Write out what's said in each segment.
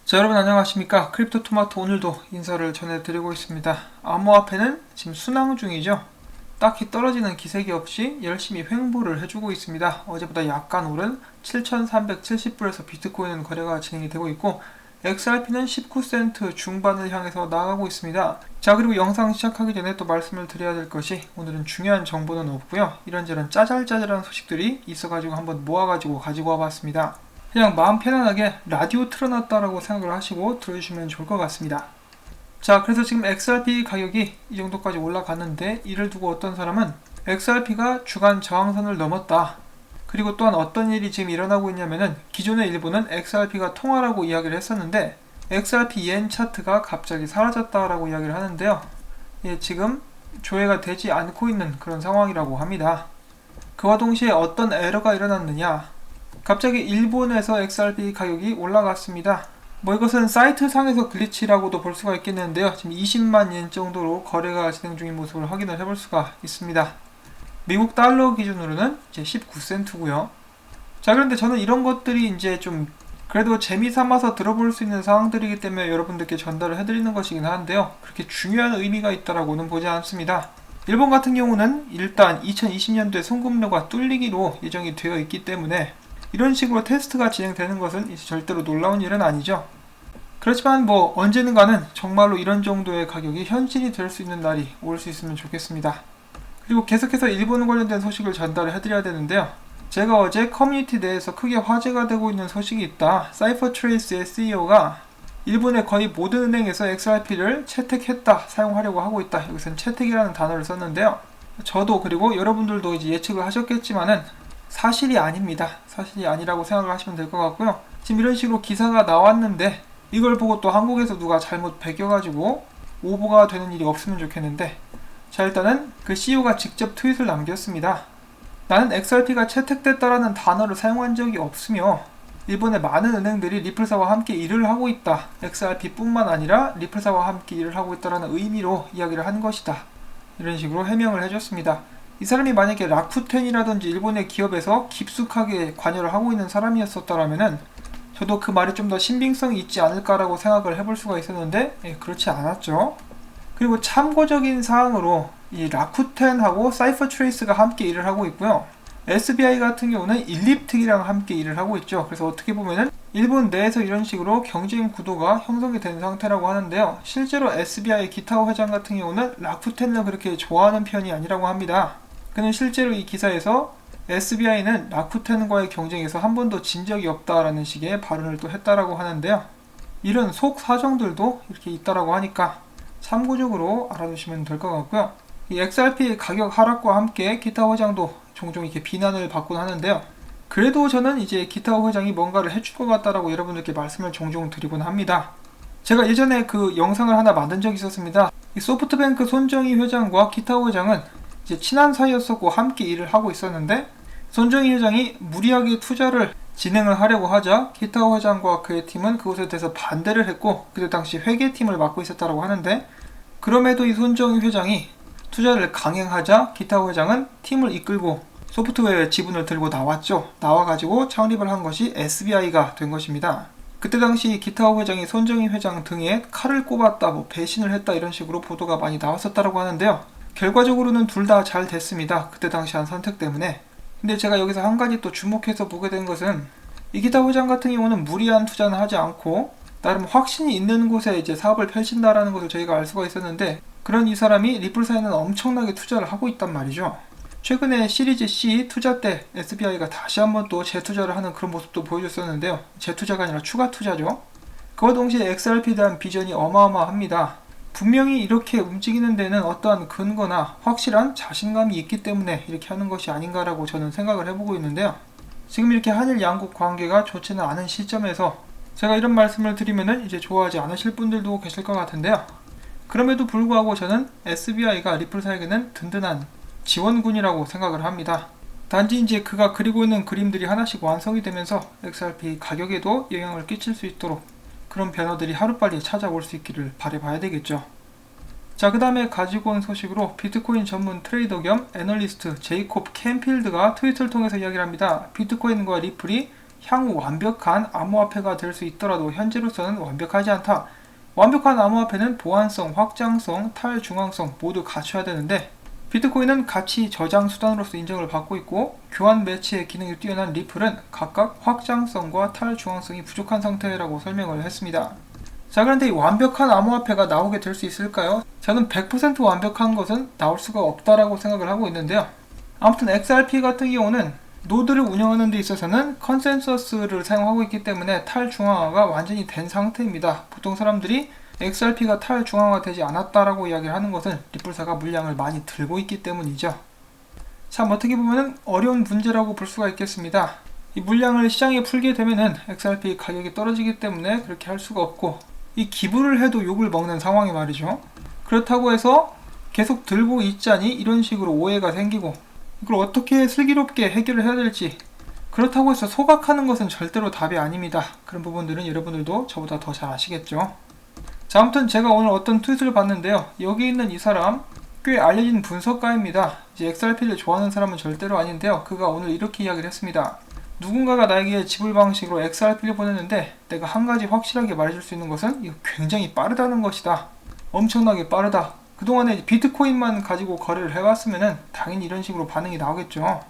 자, 여러분 안녕하십니까. 크립토토마토 오늘도 인사를 전해드리고 있습니다. 암호화폐는 지금 순항 중이죠. 딱히 떨어지는 기색이 없이 열심히 횡보를 해주고 있습니다. 어제보다 약간 오른 7,370불에서 비트코인은 거래가 진행이 되고 있고, XRP는 19센트 중반을 향해서 나아가고 있습니다. 자, 그리고 영상 시작하기 전에 또 말씀을 드려야 될 것이, 오늘은 중요한 정보는 없고요, 이런저런 짜잘짜잘한 소식들이 있어가지고 한번 모아가지고 가지고 와봤습니다. 그냥 마음 편안하게 라디오 틀어놨다라고 생각을 하시고 들어주시면 좋을 것 같습니다. 자, 그래서 지금 XRP 가격이 이 정도까지 올라갔는데, 이를 두고 어떤 사람은 XRP가 주간 저항선을 넘었다, 그리고 또한 어떤 일이 지금 일어나고 있냐면은, 기존의 일본은 XRP가 통화라고 이야기를 했었는데 XRP 옌 차트가 갑자기 사라졌다라고 이야기를 하는데요, 지금 조회가 되지 않고 있는 그런 상황이라고 합니다. 그와 동시에 어떤 에러가 일어났느냐, 갑자기 일본에서 XRP 가격이 올라갔습니다. 이것은 사이트 상에서 글리치라고도 볼 수가 있겠는데요, 지금 20만 옌 정도로 거래가 진행 중인 모습을 확인을 해볼 수가 있습니다. 미국 달러 기준으로는 이제 19센트고요. 자, 그런데 저는 이런 것들이 이제 좀 그래도 재미삼아서 들어볼 수 있는 상황들이기 때문에 여러분들께 전달을 해드리는 것이긴 한데요, 그렇게 중요한 의미가 있다라고는 보지 않습니다. 일본 같은 경우는 일단 2020년도에 송금료가 뚫리기로 예정이 되어 있기 때문에 이런 식으로 테스트가 진행되는 것은 이제 절대로 놀라운 일은 아니죠. 그렇지만 언제는가는 정말로 이런 정도의 가격이 현실이 될 수 있는 날이 올 수 있으면 좋겠습니다. 그리고 계속해서 일본 관련된 소식을 전달을 해드려야 되는데요, 제가 어제 커뮤니티 내에서 크게 화제가 되고 있는 소식이 있다, 사이퍼트레이스의 CEO가 일본의 거의 모든 은행에서 XRP를 채택했다, 사용하려고 하고 있다, 여기서는 채택이라는 단어를 썼는데요, 저도 그리고 여러분들도 이제 예측을 하셨겠지만은 사실이 아닙니다. 사실이 아니라고 생각을 하시면 될 것 같고요. 지금 이런 식으로 기사가 나왔는데 이걸 보고 또 한국에서 누가 잘못 베껴가지고 오보가 되는 일이 없으면 좋겠는데, 자, 일단은 그 CEO가 직접 트윗을 남겼습니다. 나는 XRP가 채택됐다라는 단어를 사용한 적이 없으며 일본의 많은 은행들이 리플사와 함께 일을 하고 있다, XRP 뿐만 아니라 리플사와 함께 일을 하고 있다라는 의미로 이야기를 한 것이다, 이런 식으로 해명을 해줬습니다. 이 사람이 만약에 라쿠텐이라든지 일본의 기업에서 깊숙하게 관여를 하고 있는 사람이었었다라면은 저도 그 말이 좀 더 신빙성이 있지 않을까라고 생각을 해볼 수가 있었는데, 그렇지 않았죠. 그리고 참고적인 사항으로 이 라쿠텐하고 사이퍼트레이스가 함께 일을 하고 있고요, SBI 같은 경우는 일립특이랑 함께 일을 하고 있죠. 그래서 어떻게 보면은 일본 내에서 이런 식으로 경쟁 구도가 형성이 된 상태라고 하는데요, 실제로 SBI 기타오 회장 같은 경우는 라쿠텐을 그렇게 좋아하는 편이 아니라고 합니다. 그는 실제로 이 기사에서 SBI는 라쿠텐과의 경쟁에서 한 번도 진 적이 없다라는 식의 발언을 또 했다라고 하는데요, 이런 속 사정들도 이렇게 있다라고 하니까 참고적으로 알아두시면 될 것 같고요. 이 XRP의 가격 하락과 함께 기타오 회장도 종종 이렇게 비난을 받곤 하는데요, 그래도 저는 이제 기타오 회장이 뭔가를 해줄 것 같다라고 여러분들께 말씀을 종종 드리곤 합니다. 제가 예전에 그 영상을 하나 만든 적이 있었습니다. 이 소프트뱅크 손정희 회장과 기타오 회장은 이제 친한 사이였었고 함께 일을 하고 있었는데, 손정희 회장이 무리하게 투자를 진행을 하려고 하자 기타오 회장과 그의 팀은 그것에 대해서 반대를 했고, 그때 당시 회계팀을 맡고 있었다고 하는데, 그럼에도 이 손정희 회장이 투자를 강행하자 기타오 회장은 팀을 이끌고 소프트웨어의 지분을 들고 나왔죠. 나와가지고 창립을 한 것이 SBI가 된 것입니다. 그때 당시 기타오 회장이 손정희 회장 등에 칼을 꼽았다, 배신을 했다, 이런 식으로 보도가 많이 나왔었다고 하는데요, 결과적으로는 둘 다 잘 됐습니다. 그때 당시 한 선택 때문에. 근데 제가 여기서 한 가지 또 주목해서 보게 된 것은, 이 기타 회장 같은 경우는 무리한 투자는 하지 않고 나름 확신이 있는 곳에 이제 사업을 펼친다라는 것을 저희가 알 수가 있었는데, 그런 이 사람이 리플사에는 엄청나게 투자를 하고 있단 말이죠. 최근에 시리즈 C 투자 때 SBI가 다시 한번 또 재투자를 하는 그런 모습도 보여줬었는데요, 재투자가 아니라 추가 투자죠. 그와 동시에 XRP에 대한 비전이 어마어마합니다. 분명히 이렇게 움직이는 데는 어떠한 근거나 확실한 자신감이 있기 때문에 이렇게 하는 것이 아닌가라고 저는 생각을 해보고 있는데요, 지금 이렇게 한일 양국 관계가 좋지는 않은 시점에서 제가 이런 말씀을 드리면은 이제 좋아하지 않으실 분들도 계실 것 같은데요, 그럼에도 불구하고 저는 SBI가 리플사에게는 든든한 지원군이라고 생각을 합니다. 단지 이제 그가 그리고 있는 그림들이 하나씩 완성이 되면서 XRP 가격에도 영향을 끼칠 수 있도록 그런 변화들이 하루빨리 찾아올 수 있기를 바라봐야 되겠죠. 자, 그 다음에 가지고 온 소식으로 비트코인 전문 트레이더 겸 애널리스트 제이콥 캔필드가 트위터를 통해서 이야기를 합니다. 비트코인과 리플이 향후 완벽한 암호화폐가 될 수 있더라도 현재로서는 완벽하지 않다. 완벽한 암호화폐는 보안성, 확장성, 탈중앙성 모두 갖춰야 되는데 비트코인은 가치 저장 수단으로서 인정을 받고 있고 교환 매치의 기능이 뛰어난 리플은 각각 확장성과 탈중앙성이 부족한 상태라고 설명을 했습니다. 자, 그런데 이 완벽한 암호화폐가 나오게 될 수 있을까요? 저는 100% 완벽한 것은 나올 수가 없다라고 생각을 하고 있는데요. 아무튼 XRP 같은 경우는 노드를 운영하는 데 있어서는 컨센서스를 사용하고 있기 때문에 탈중앙화가 완전히 된 상태입니다. 보통 사람들이 XRP가 탈중앙화 되지 않았다라고 이야기를 하는 것은 리플사가 물량을 많이 들고 있기 때문이죠. 참 어떻게 보면 어려운 문제라고 볼 수가 있겠습니다. 이 물량을 시장에 풀게 되면은 XRP 가격이 떨어지기 때문에 그렇게 할 수가 없고 이 기부를 해도 욕을 먹는 상황이 말이죠. 그렇다고 해서 계속 들고 있자니 이런 식으로 오해가 생기고 이걸 어떻게 슬기롭게 해결을 해야 될지 그렇다고 해서 소각하는 것은 절대로 답이 아닙니다. 그런 부분들은 여러분들도 저보다 더 잘 아시겠죠. 자, 아무튼 제가 오늘 어떤 트윗을 봤는데요. 여기 있는 이 사람 꽤 알려진 분석가입니다. 이제 XRP를 좋아하는 사람은 절대로 아닌데요. 그가 오늘 이렇게 이야기를 했습니다. 누군가가 나에게 지불 방식으로 XRP를 보냈는데 내가 한 가지 확실하게 말해줄 수 있는 것은 이거 굉장히 빠르다는 것이다. 엄청나게 빠르다. 그동안에 비트코인만 가지고 거래를 해왔으면은 당연히 이런 식으로 반응이 나오겠죠.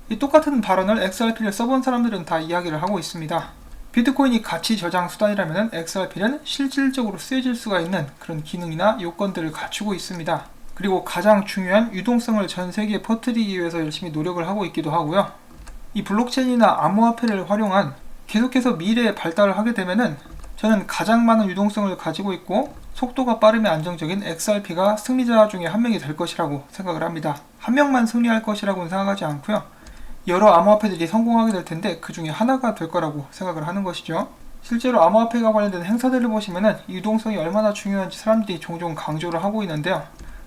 이 똑같은 발언을 XRP를 써본 사람들은 다 이야기를 하고 있습니다. 비트코인이 가치 저장 수단이라면 XRP는 실질적으로 쓰여질 수가 있는 그런 기능이나 요건들을 갖추고 있습니다. 그리고 가장 중요한 유동성을 전 세계에 퍼뜨리기 위해서 열심히 노력을 하고 있기도 하고요. 이 블록체인이나 암호화폐를 활용한 계속해서 미래에 발달을 하게 되면은 저는 가장 많은 유동성을 가지고 있고 속도가 빠르며 안정적인 XRP가 승리자 중에 한 명이 될 것이라고 생각을 합니다. 한 명만 승리할 것이라고는 생각하지 않고요. 여러 암호화폐들이 성공하게 될 텐데 그 중에 하나가 될 거라고 생각을 하는 것이죠. 실제로 암호화폐가 관련된 행사들을 보시면은 유동성이 얼마나 중요한지 사람들이 종종 강조를 하고 있는데요.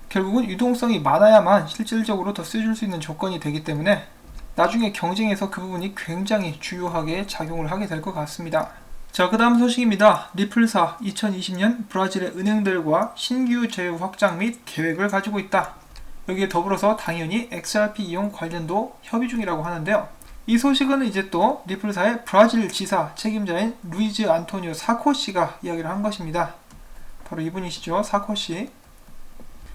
결국은 유동성이 많아야만 실질적으로 더 쓰여줄 수 있는 조건이 되기 때문에 나중에 경쟁에서 그 부분이 굉장히 주요하게 작용을 하게 될 것 같습니다. 자, 그 다음 소식입니다. 리플사 2020년 브라질의 은행들과 신규 제휴 확장 및 계획을 가지고 있다. 여기에 더불어서 당연히 XRP 이용 관련도 협의 중이라고 하는데요. 이 소식은 이제 또 리플사의 브라질 지사 책임자인 루이즈 안토니오 사코씨가 이야기를 한 것입니다. 바로 이분이시죠. 사코씨.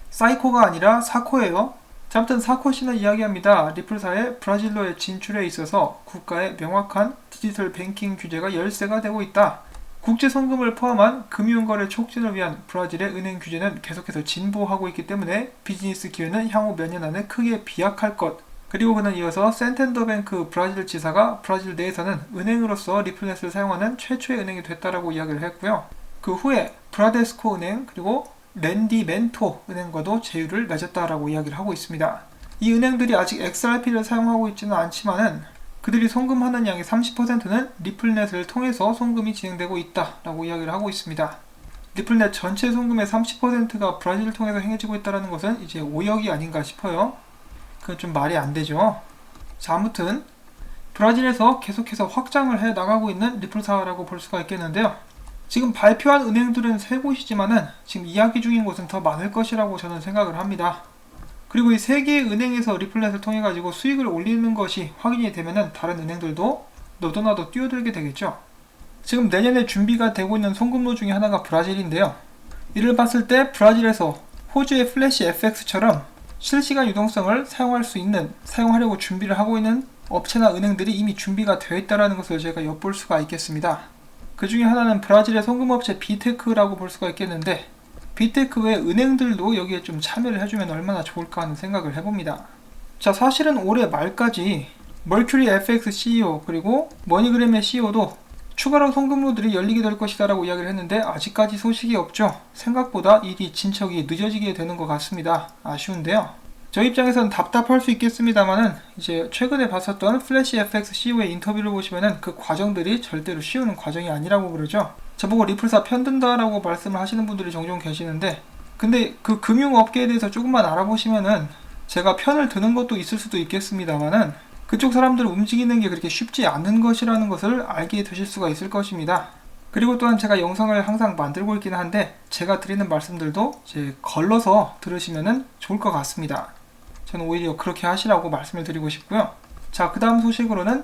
사이코가 아니라 사코예요. 자, 아무튼 사코씨는 이야기합니다. 리플사의 브라질로의 진출에 있어서 국가의 명확한 디지털 뱅킹 규제가 열쇠가 되고 있다. 국제송금을 포함한 금융거래 촉진을 위한 브라질의 은행 규제는 계속해서 진보하고 있기 때문에 비즈니스 기회는 향후 몇 년 안에 크게 비약할 것. 그리고 그는 이어서 센텐더뱅크 브라질 지사가 브라질 내에서는 은행으로서 리플넷을 사용하는 최초의 은행이 됐다라고 이야기를 했고요. 그 후에 브라데스코 은행 그리고 렌디멘토 은행과도 제휴를 맺었다라고 이야기를 하고 있습니다. 이 은행들이 아직 XRP를 사용하고 있지는 않지만은 그들이 송금하는 양의 30%는 리플넷을 통해서 송금이 진행되고 있다라고 이야기를 하고 있습니다. 리플넷 전체 송금의 30%가 브라질을 통해서 행해지고 있다는 것은 이제 오역이 아닌가 싶어요. 그건 좀 말이 안 되죠. 자, 아무튼 브라질에서 계속해서 확장을 해 나가고 있는 리플사라고 볼 수가 있겠는데요. 지금 발표한 은행들은 3곳이지만은 지금 이야기 중인 곳은 더 많을 것이라고 저는 생각을 합니다. 그리고 이 3개의 은행에서 리플넷을 통해 가지고 수익을 올리는 것이 확인이 되면은 다른 은행들도 너도나도 뛰어들게 되겠죠. 지금 내년에 준비가 되고 있는 송금로 중에 하나가 브라질인데요. 이를 봤을 때 브라질에서 호주의 플래시 FX처럼 실시간 유동성을 사용할 수 있는, 사용하려고 준비를 하고 있는 업체나 은행들이 이미 준비가 되어 있다는 것을 제가 엿볼 수가 있겠습니다. 그 중에 하나는 브라질의 송금업체 비테크라고 볼 수가 있겠는데 비테크 외 은행들도 여기에 좀 참여를 해주면 얼마나 좋을까 하는 생각을 해봅니다. 자, 사실은 올해 말까지 멀큐리 FX CEO 그리고 머니그램의 CEO도 추가로 송금로들이 열리게 될 것이다 라고 이야기를 했는데 아직까지 소식이 없죠. 생각보다 일이 진척이 늦어지게 되는 것 같습니다. 아쉬운데요. 저 입장에서는 답답할 수 있겠습니다만은 이제 최근에 봤었던 플래시 FX CEO의 인터뷰를 보시면은 그 과정들이 절대로 쉬운 과정이 아니라고 그러죠. 저보고 리플사 편든다라고 말씀을 하시는 분들이 종종 계시는데 근데 그 금융업계에 대해서 조금만 알아보시면은 제가 편을 드는 것도 있을 수도 있겠습니다만은 그쪽 사람들을 움직이는 게 그렇게 쉽지 않은 것이라는 것을 알게 되실 수가 있을 것입니다. 그리고 또한 제가 영상을 항상 만들고 있긴 한데 제가 드리는 말씀들도 이제 걸러서 들으시면은 좋을 것 같습니다. 저는 오히려 그렇게 하시라고 말씀을 드리고 싶고요. 자, 그 다음 소식으로는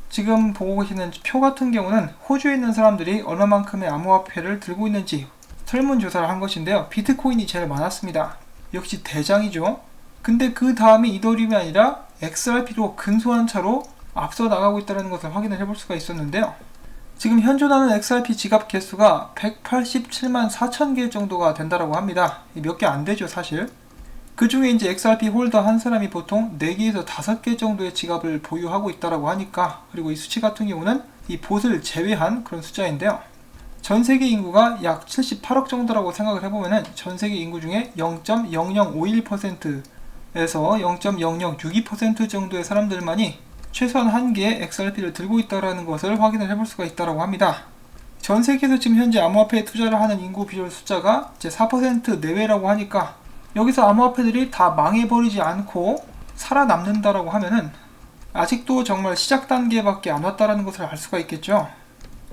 지금 보고 계시는 표 같은 경우는 호주에 있는 사람들이 얼마만큼의 암호화폐를 들고 있는지 설문조사를 한 것인데요. 비트코인이 제일 많았습니다. 역시 대장이죠. 근데 그 다음이 이더리움이 아니라 XRP로 근소한 차로 앞서 나가고 있다는 것을 확인을 해볼 수가 있었는데요. 지금 현존하는 XRP 지갑 개수가 187만 4천 개 정도가 된다고 합니다. 몇 개 안 되죠, 사실. 그 중에 이제 XRP 홀더 한 사람이 보통 4개에서 5개 정도의 지갑을 보유하고 있다고 하니까, 그리고 이 수치 같은 경우는 이 봇을 제외한 그런 숫자인데요. 전 세계 인구가 약 78억 정도라고 생각을 해보면은 전 세계 인구 중에 0.0051%에서 0.0062% 정도의 사람들만이 최소한 한 개의 XRP를 들고 있다는 것을 확인을 해볼 수가 있다고 합니다. 전 세계에서 지금 현재 암호화폐에 투자를 하는 인구 비율 숫자가 이제 4% 내외라고 하니까, 여기서 암호화폐들이 다 망해버리지 않고 살아남는다라고 하면은 아직도 정말 시작 단계밖에 안 왔다라는 것을 알 수가 있겠죠.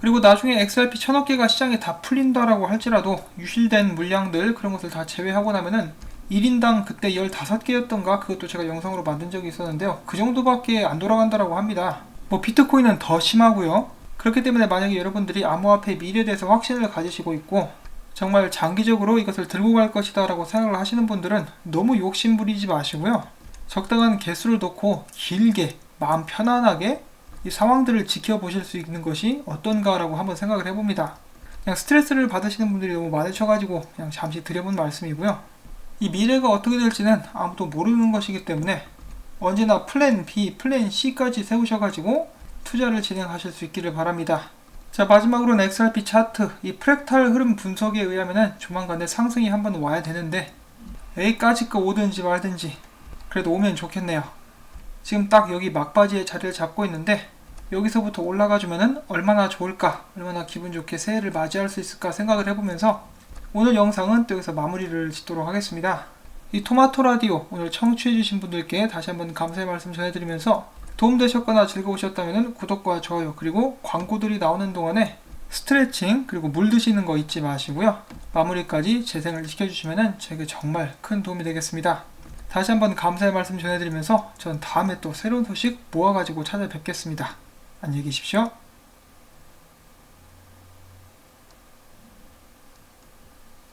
그리고 나중에 XRP 1000억 개가 시장에 다 풀린다라고 할지라도 유실된 물량들 그런 것을 다 제외하고 나면은 1인당 그때 15개였던가 그것도 제가 영상으로 만든 적이 있었는데요. 그 정도밖에 안 돌아간다라고 합니다. 뭐 비트코인은 더 심하고요. 그렇기 때문에 만약에 여러분들이 암호화폐 미래에 대해서 확신을 가지시고 있고 정말 장기적으로 이것을 들고 갈 것이다 라고 생각을 하시는 분들은 너무 욕심 부리지 마시고요. 적당한 개수를 놓고 길게 마음 편안하게 이 상황들을 지켜보실 수 있는 것이 어떤가 라고 한번 생각을 해봅니다. 그냥 스트레스를 받으시는 분들이 너무 많으셔가지고 그냥 잠시 드려본 말씀이고요. 이 미래가 어떻게 될지는 아무도 모르는 것이기 때문에 언제나 플랜 B, 플랜 C까지 세우셔가지고 투자를 진행하실 수 있기를 바랍니다. 자, 마지막으로는 XRP 차트, 이 프랙탈 흐름 분석에 의하면은 조만간에 상승이 한번 와야 되는데 A까지가 오든지 말든지 그래도 오면 좋겠네요. 지금 딱 여기 막바지에 자리를 잡고 있는데 여기서부터 올라가주면은 얼마나 좋을까, 얼마나 기분 좋게 새해를 맞이할 수 있을까 생각을 해보면서 오늘 영상은 또 여기서 마무리를 짓도록 하겠습니다. 이 토마토 라디오 오늘 청취해주신 분들께 다시 한번 감사의 말씀 전해드리면서 도움되셨거나 즐거우셨다면 구독과 좋아요, 그리고 광고들이 나오는 동안에 스트레칭 그리고 물 드시는 거 잊지 마시고요. 마무리까지 재생을 시켜주시면 저에게 정말 큰 도움이 되겠습니다. 다시 한번 감사의 말씀 전해드리면서 전 다음에 또 새로운 소식 모아가지고 찾아뵙겠습니다. 안녕히 계십시오.